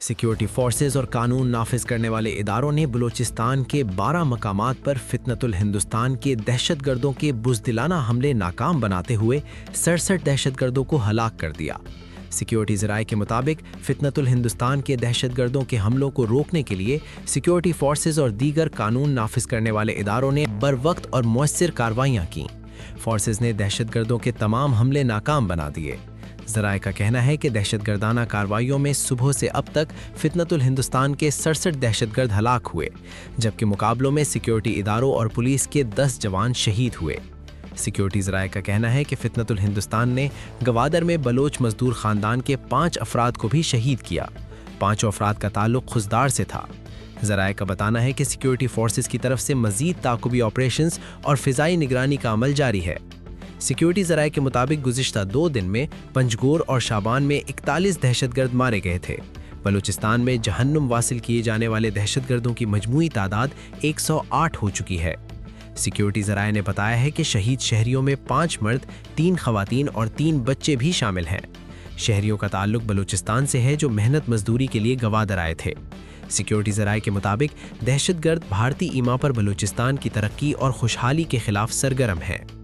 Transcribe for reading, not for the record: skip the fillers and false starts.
Security forces और कानून नाफिज करने वाले इदारों ने बलूचिस्तान के 12 मकामात पर फितनतुल हिंदुस्तान के दहशतगर्दों के बुज़दिलाना हमले नाकाम बनाते हुए 67 दहशतगर्दों को हलाक कर दिया। सिक्योरिटी ज़राए के मुताबिक फितनतुल हिंदुस्तान के दहशतगर्दों के हमलों को रोकने के लिए सिक्योरिटी फोर्सेज और दीगर कानून नाफिज करने वाले इदारों ने बरवक्त और मुअस्सिर कार्रवाइयाँ की। फोर्सेज ने दहशतगर्दों के तमाम हमले नाकाम बना दिए। ज़राए का कहना है कि दहशतगर्दाना कार्रवाइयों में सुबह से अब तक फितनतुल हिंदुस्तान के 67 दहशतगर्द हलाक हुए, जबकि मुकाबलों में सिक्योरिटी इदारों और पुलिस के 10 जवान शहीद हुए। सिक्योरिटी ज़राए का कहना है कि फितनतुल हिंदुस्तान ने गवादर में बलोच मजदूर ख़ानदान के 5 अफराद को भी शहीद किया। 5 अफराद का ताल्लुक खुजदार से था। ज़राए का बताना है कि सिक्योरिटी फोर्सेस की तरफ से मज़ीद ताक़ुबी ऑपरेशंस और फ़िज़ाई निगरानी का अमल जारी है। सिक्योरिटी ज़राए के मुताबिक गुज़िश्ता 2 दिन में पंजगोर और शाबान में 41 दहशतगर्द मारे गए थे। बलूचिस्तान में जहन्नुम वासिल किए जाने वाले दहशतगर्दों की मजमूई तादाद 108 हो चुकी है। सिक्योरिटी ज़राए ने बताया है कि शहीद शहरियों में 5 मर्द, 3 ख़वातीन और 3 बच्चे भी शामिल हैं। शहरियों का ताल्लुक बलूचिस्तान से है जो मेहनत मजदूरी के लिए गवादर आए थे। सिक्योरिटी ज़राए के मुताबिक दहशतगर्द भारतीय ईमा पर बलूचिस्तान की तरक्की और खुशहाली के खिलाफ सरगर्म हैं।